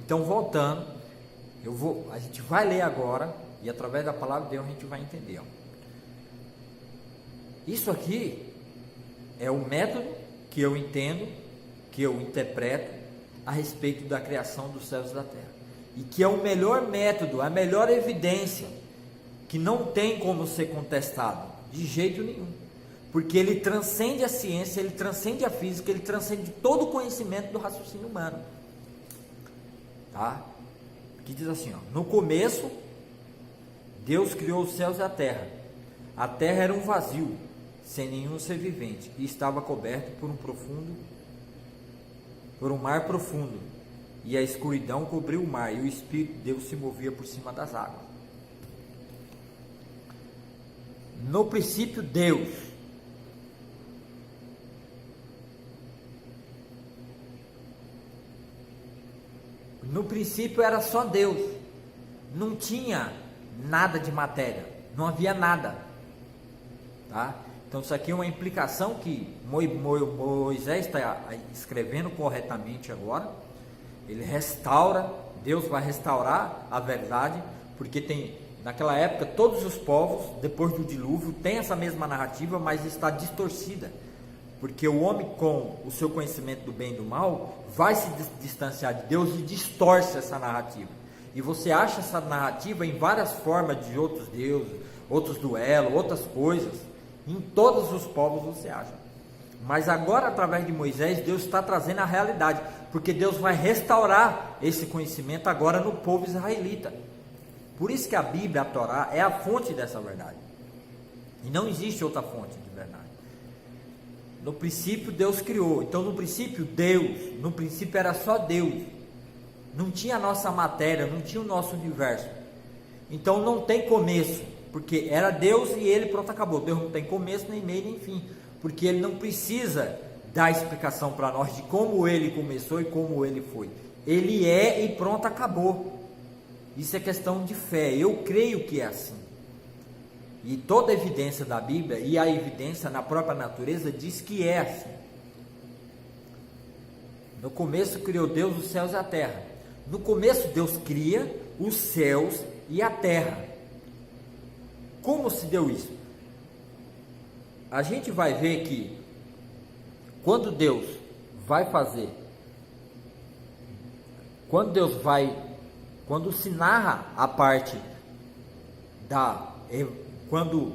Então, voltando, a gente vai ler agora, e através da palavra de Deus a gente vai entender. Ó. Isso aqui é o método que eu entendo, que eu interpreto a respeito da criação dos céus e da terra. E que é o melhor método, a melhor evidência, que não tem como ser contestado, de jeito nenhum. Porque ele transcende a ciência, ele transcende a física, ele transcende todo o conhecimento do raciocínio humano. Tá? Que diz assim, ó, no começo, Deus criou os céus e a terra. A terra era um vazio, sem nenhum ser vivente, e estava coberto por um mar profundo, e a escuridão cobriu o mar, e o Espírito de Deus se movia por cima das águas. No princípio, Deus. No princípio era só Deus, não tinha nada de matéria, não havia nada, tá? Então isso aqui é uma implicação que Moisés está escrevendo corretamente agora. Ele restaura, Deus vai restaurar a verdade, porque naquela época todos os povos, depois do dilúvio, tem essa mesma narrativa, mas está distorcida, porque o homem, com o seu conhecimento do bem e do mal, vai se distanciar de Deus e distorce essa narrativa. E você acha essa narrativa em várias formas de outros deuses, outros duelos, outras coisas. Em todos os povos você acha. Mas agora, através de Moisés, Deus está trazendo a realidade, porque Deus vai restaurar esse conhecimento agora no povo israelita. Por isso que a Bíblia, a Torá, é a fonte dessa verdade. E não existe outra fonte de verdade. No princípio Deus criou. Então no princípio Deus, no princípio era só Deus. Não tinha a nossa matéria, não tinha o nosso universo. Então não tem começo, porque era Deus e ele, pronto, acabou. Deus não tem começo, nem meio, nem fim, porque ele não precisa dar explicação para nós de como ele começou e como ele foi. Ele é e pronto, acabou. Isso é questão de fé. Eu creio que é assim. E toda a evidência da Bíblia e a evidência na própria natureza diz que é assim. No começo criou Deus os céus e a terra. No começo Deus cria os céus e a terra. Como se deu isso? A gente vai ver que quando Deus vai fazer, quando se narra a parte quando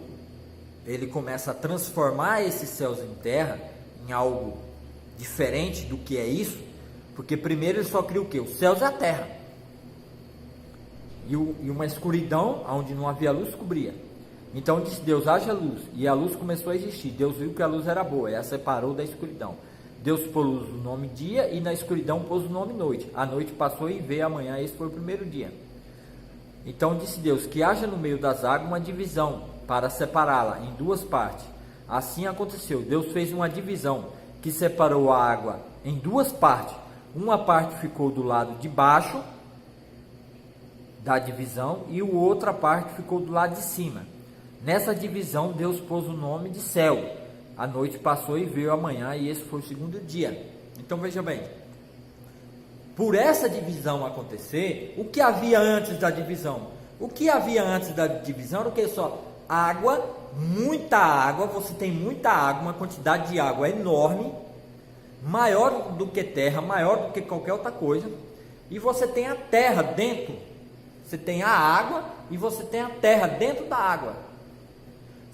ele começa a transformar esses céus em terra, em algo diferente do que é isso, porque primeiro ele só cria o quê? Os céus e a terra, e uma escuridão onde não havia luz cobria. Então disse Deus, haja luz, e a luz começou a existir. Deus viu que a luz era boa, e a separou da escuridão. Deus pôs o nome dia, e na escuridão pôs o nome noite. A noite passou e veio a manhã, esse foi o primeiro dia. Então disse Deus, que haja no meio das águas uma divisão, para separá-la em duas partes. Assim aconteceu. Deus fez uma divisão, que separou a água em duas partes. Uma parte ficou do lado de baixo da divisão, e outra parte ficou do lado de cima. Nessa divisão Deus pôs o nome de céu. A noite passou e veio a manhã, e esse foi o segundo dia. Então veja bem, por essa divisão acontecer, o que havia antes da divisão? O que havia antes da divisão era o que? Só água, muita água. Você tem muita água, uma quantidade de água enorme, maior do que terra, maior do que qualquer outra coisa, e você tem a terra dentro. Você tem a água e você tem a terra dentro da água.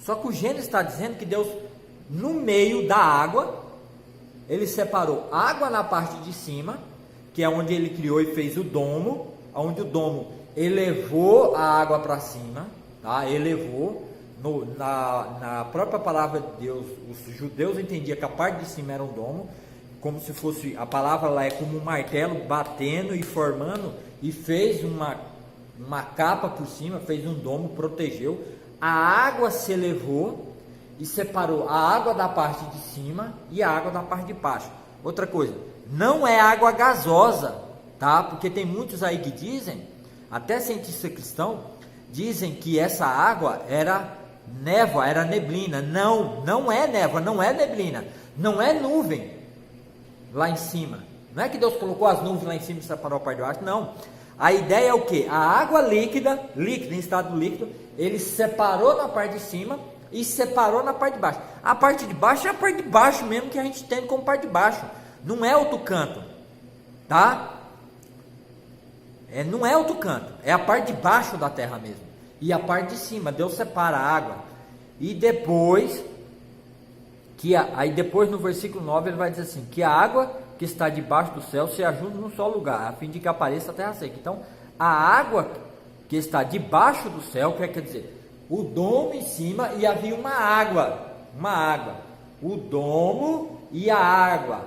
Só que o Gênesis está dizendo que Deus, no meio da água, ele separou água na parte de cima, que é onde ele criou e fez o domo, onde o domo elevou a água para cima, tá? Elevou, na própria palavra de Deus, os judeus entendiam que a parte de cima era um domo, como se fosse, a palavra lá é como um martelo batendo e formando, e fez uma capa por cima, fez um domo, protegeu. A água se elevou e separou a água da parte de cima e a água da parte de baixo. Outra coisa, não é água gasosa, tá? Porque tem muitos aí que dizem, até cientistas cristãos, dizem que essa água era névoa, era neblina. Não é névoa, não é neblina, não é nuvem lá em cima, Não é que Deus colocou as nuvens lá em cima e separou a parte de baixo, não. A ideia é o quê? A água líquida, em estado líquido, ele separou na parte de cima e separou na parte de baixo. A parte de baixo é a parte de baixo mesmo que a gente tem como parte de baixo. Não é outro canto, tá? Não é outro canto, é a parte de baixo da terra mesmo. E a parte de cima, Deus separa a água. E depois, aí depois no versículo 9 ele vai dizer assim, que a água que está debaixo do céu se ajunta num só lugar, a fim de que apareça a terra seca. Então, a água que está debaixo do céu, quer dizer, o domo em cima e havia uma água, o domo e a água,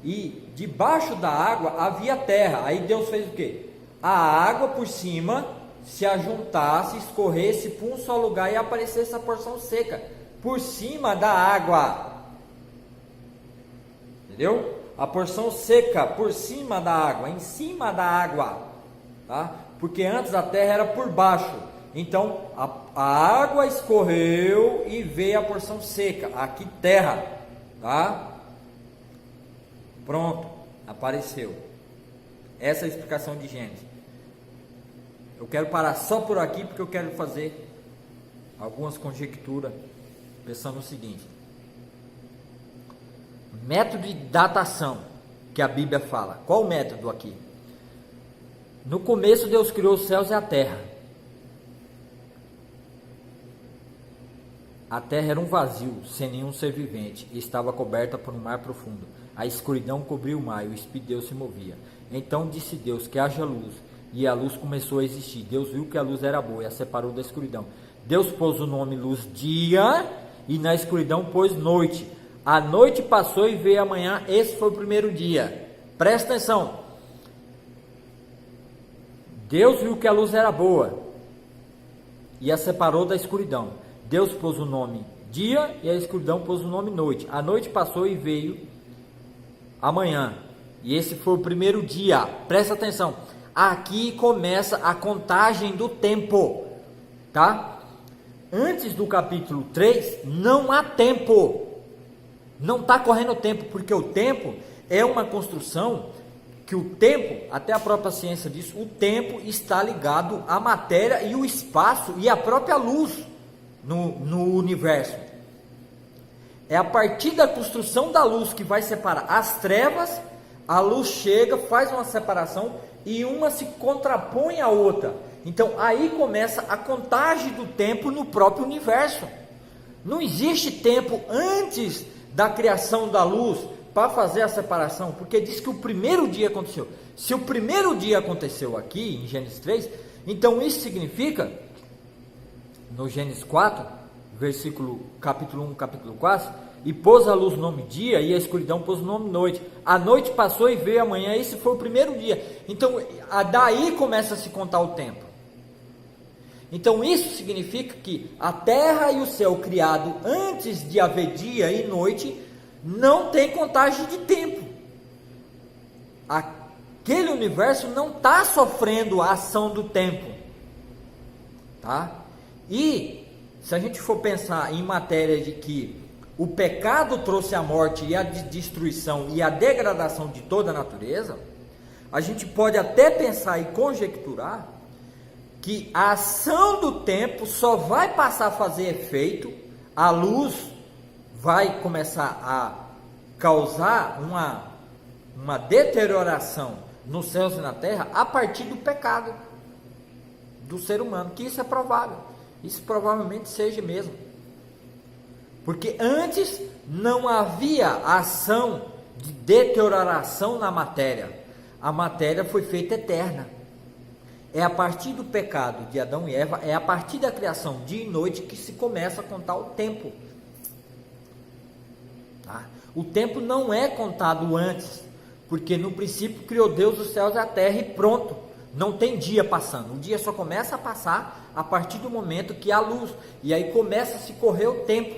e debaixo da água havia terra. Aí Deus fez o quê? A água por cima se ajuntasse, escorresse para um só lugar e aparecesse a porção seca por cima da água, entendeu? A porção seca por cima da água, em cima da água, tá? Porque antes a terra era por baixo, então a água escorreu e veio a porção seca, aqui terra, tá? Pronto, apareceu. Essa é a explicação de Gênesis. Eu quero parar só por aqui porque eu quero fazer algumas conjecturas pensando no seguinte: método de datação que a Bíblia fala. Qual o método aqui? No começo Deus criou os céus e a terra. A terra era um vazio, sem nenhum ser vivente, e estava coberta por um mar profundo. A escuridão cobriu o mar e o Espírito de Deus se movia. Então disse Deus que haja luz, e a luz começou a existir. Deus viu que a luz era boa e a separou da escuridão. Deus pôs o nome luz dia, e na escuridão pôs noite. A noite passou e veio a manhã. Esse foi o primeiro dia. Presta atenção. Deus viu que a luz era boa e a separou da escuridão. Deus pôs o nome dia e a escuridão pôs o nome noite. A noite passou e veio a manhã. E esse foi o primeiro dia. Presta atenção. Aqui começa a contagem do tempo, tá? Antes do capítulo 3, não há tempo. Não está correndo tempo, porque o tempo é uma construção que o tempo, até a própria ciência diz, o tempo está ligado à matéria e o espaço e à própria luz no universo. É a partir da construção da luz que vai separar as trevas, a luz chega, faz uma separação e uma se contrapõe à outra. Então aí começa a contagem do tempo no próprio universo. Não existe tempo antes da criação da luz para fazer a separação, porque diz que o primeiro dia aconteceu. Se o primeiro dia aconteceu aqui em Gênesis 3, então isso significa, no Gênesis 4, capítulo 1, capítulo 4, e pôs a luz o nome dia, e a escuridão pôs o nome noite. A noite passou e veio a manhã. Esse foi o primeiro dia. Então daí começa a se contar o tempo. Então isso significa que a terra e o céu criado antes de haver dia e noite não tem contagem de tempo. Aquele universo não está sofrendo a ação do tempo, tá? E se a gente for pensar em matéria de que o pecado trouxe a morte e a destruição e a degradação de toda a natureza, a gente pode até pensar e conjecturar que a ação do tempo só vai passar a fazer efeito, a luz vai começar a causar uma deterioração nos céus e na terra a partir do pecado do ser humano, que isso é provável, isso provavelmente seja mesmo, porque antes não havia ação de deterioração na matéria, a matéria foi feita eterna. É a partir do pecado de Adão e Eva, é a partir da criação dia e noite que se começa a contar o tempo. Tá? O tempo não é contado antes, porque no princípio criou Deus os céus e a terra e pronto. Não tem dia passando, o dia só começa a passar a partir do momento que há luz, e aí começa a se correr o tempo.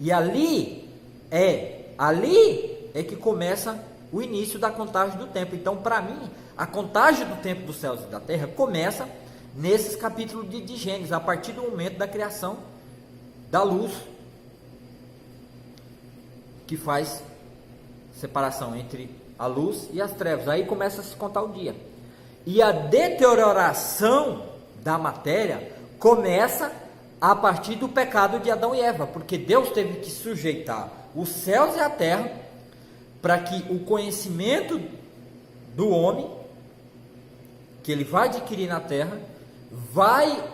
E ali é que começa o início da contagem do tempo. Então, para mim, a contagem do tempo dos céus e da terra começa nesses capítulos de Gênesis, a partir do momento da criação da luz, que faz separação entre a luz e as trevas. Aí começa a se contar o dia. E a deterioração da matéria começa a partir do pecado de Adão e Eva, porque Deus teve que sujeitar os céus e a terra para que o conhecimento do homem, que ele vai adquirir na terra, vai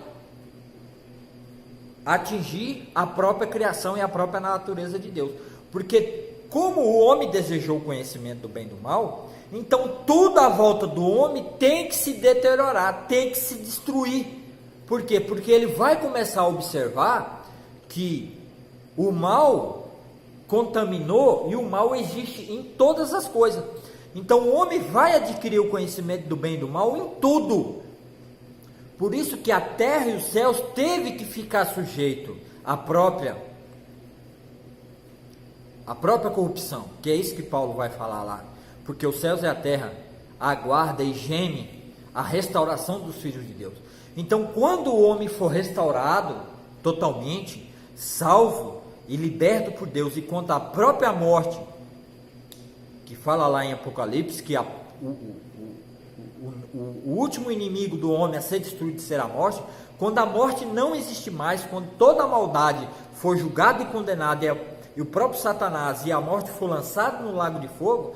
atingir a própria criação e a própria natureza de Deus. Porque como o homem desejou o conhecimento do bem e do mal, então tudo à volta do homem tem que se deteriorar, tem que se destruir. Por quê? Porque ele vai começar a observar que o mal contaminou e o mal existe em todas as coisas. Então o homem vai adquirir o conhecimento do bem e do mal em tudo. Por isso que a terra e os céus teve que ficar sujeito à própria corrupção, que é isso que Paulo vai falar lá. Porque os céus e a terra aguardam e gemem a restauração dos filhos de Deus. Então, quando o homem for restaurado totalmente, salvo e liberto por Deus, e contra a própria morte, que fala lá em Apocalipse, que o último inimigo do homem a ser destruído será a morte, quando a morte não existe mais, quando toda a maldade for julgada e condenada, e o próprio Satanás e a morte for lançado no lago de fogo,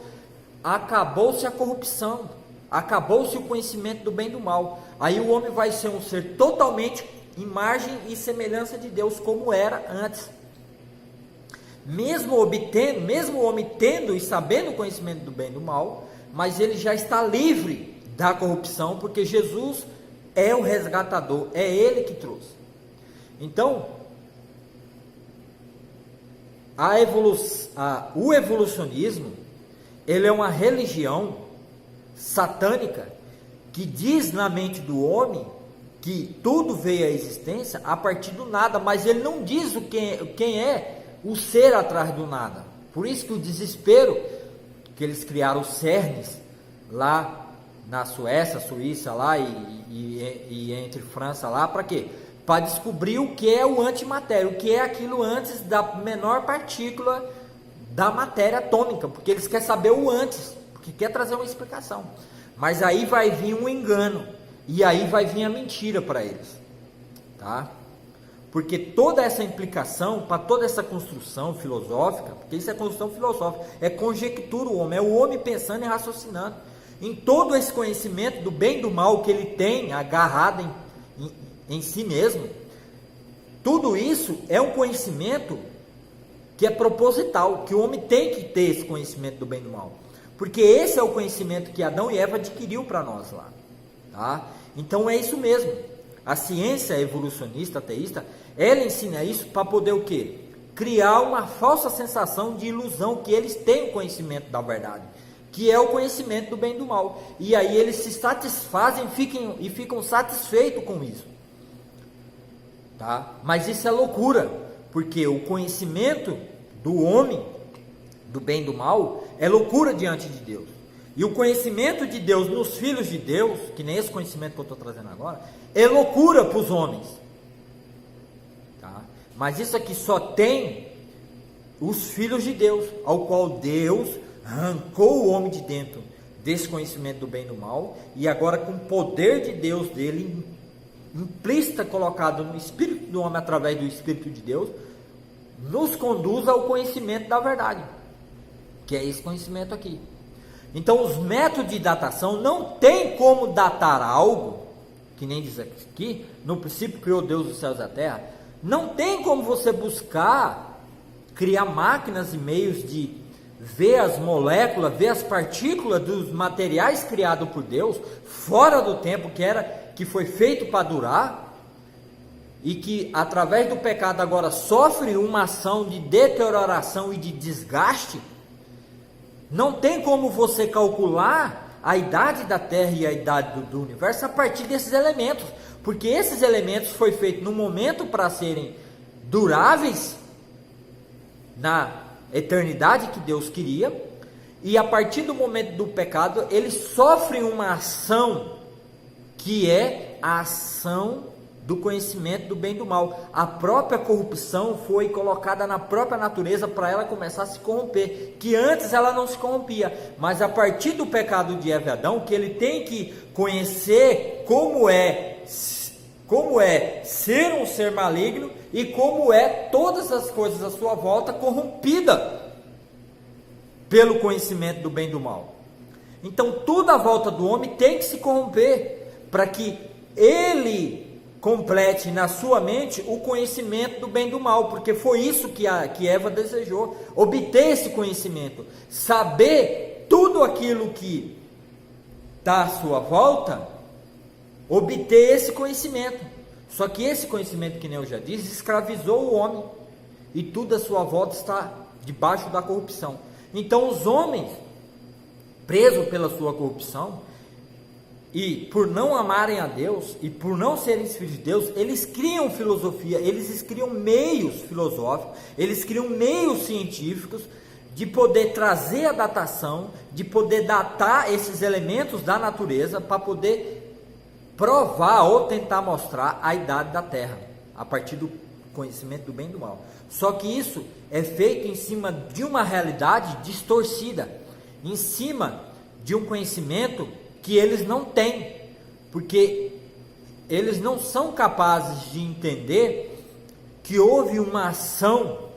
acabou-se a corrupção, acabou-se o conhecimento do bem e do mal. Aí o homem vai ser um ser totalmente imagem e semelhança de Deus, como era antes. Mesmo o homem tendo e sabendo o conhecimento do bem e do mal, mas ele já está livre da corrupção, porque Jesus é o resgatador, é ele que trouxe. Então, o evolucionismo, ele é uma religião satânica que diz na mente do homem que tudo veio à existência a partir do nada, mas ele não diz quem é o ser atrás do nada. Por isso que o desespero que eles criaram, os cernes lá na Suíça lá e entre França lá, para quê? Para descobrir o que é o antimatéria, o que é aquilo antes da menor partícula da matéria atômica, porque eles querem saber o antes, porque quer trazer uma explicação. Mas aí vai vir um engano, e aí vai vir a mentira para eles, tá? Porque toda essa implicação, para toda essa construção filosófica, porque isso é construção filosófica, é conjectura o homem, é o homem pensando e raciocinando. Em todo esse conhecimento do bem e do mal que ele tem agarrado em si mesmo, tudo isso é um conhecimento que é proposital, que o homem tem que ter esse conhecimento do bem e do mal, porque esse é o conhecimento que Adão e Eva adquiriu para nós lá, tá? Então é isso mesmo. A ciência evolucionista ateísta, ela ensina isso para poder o quê? Criar uma falsa sensação de ilusão que eles têm o conhecimento da verdade, que é o conhecimento do bem e do mal. E aí eles se satisfazem e ficam satisfeitos com isso, tá? Mas isso é loucura, porque o conhecimento do homem, do bem e do mal, é loucura diante de Deus. E o conhecimento de Deus nos filhos de Deus, que nem esse conhecimento que eu estou trazendo agora, é loucura para os homens, tá? Mas isso aqui só tem os filhos de Deus, ao qual Deus arrancou o homem de dentro desse conhecimento do bem e do mal, e agora com o poder de Deus dele, implícita colocado no espírito do homem através do Espírito de Deus, nos conduz ao conhecimento da verdade, que é esse conhecimento aqui. Então os métodos de datação não tem como datar algo, que nem diz aqui, no princípio criou Deus os céus e a terra. Não tem como você buscar criar máquinas e meios de ver as moléculas, ver as partículas dos materiais criados por Deus, fora do tempo que foi feito para durar, e que através do pecado agora sofre uma ação de deterioração e de desgaste. Não tem como você calcular a idade da Terra e a idade do universo a partir desses elementos, porque esses elementos foi feito no momento para serem duráveis na eternidade que Deus queria, e a partir do momento do pecado eles sofrem uma ação que é a ação do conhecimento do bem e do mal. A própria corrupção foi colocada na própria natureza para ela começar a se corromper, que antes ela não se corrompia, mas a partir do pecado de Eva e Adão, que ele tem que conhecer como é ser um ser maligno e como é todas as coisas à sua volta corrompida pelo conhecimento do bem e do mal. Então tudo à volta do homem tem que se corromper para que ele complete na sua mente o conhecimento do bem e do mal, porque foi isso que Eva desejou, obter esse conhecimento, saber tudo aquilo que está à sua volta, obter esse conhecimento. Só que esse conhecimento, que nem eu já disse, escravizou o homem, e tudo à sua volta está debaixo da corrupção. Então os homens, presos pela sua corrupção, e por não amarem a Deus, e por não serem filhos de Deus, eles criam filosofia, eles criam meios filosóficos, eles criam meios científicos, de poder trazer a datação, de poder datar esses elementos da natureza, para poder provar ou tentar mostrar a idade da Terra, a partir do conhecimento do bem e do mal. Só que isso é feito em cima de uma realidade distorcida, em cima de um conhecimento que eles não têm, porque eles não são capazes de entender que houve uma ação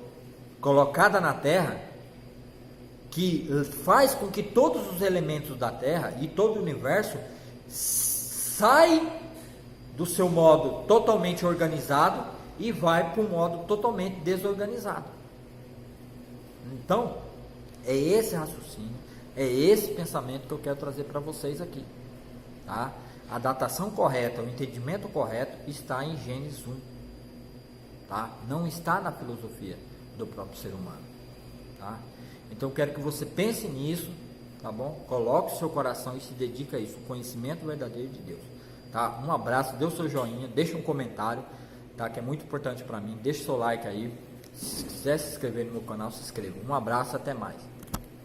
colocada na Terra que faz com que todos os elementos da Terra e todo o universo saem do seu modo totalmente organizado e vai para um modo totalmente desorganizado. Então, é esse raciocínio, é esse pensamento que eu quero trazer para vocês aqui, tá? A datação correta, o entendimento correto está em Gênesis 1, tá? Não está na filosofia do próprio ser humano, tá? Então eu quero que você pense nisso, tá bom? Coloque o seu coração e se dedique a isso, o conhecimento verdadeiro de Deus, tá? Um abraço, dê o seu joinha, deixa um comentário, tá? Que é muito importante para mim, deixa o seu like aí, se quiser se inscrever no meu canal, se inscreva. Um abraço, até mais.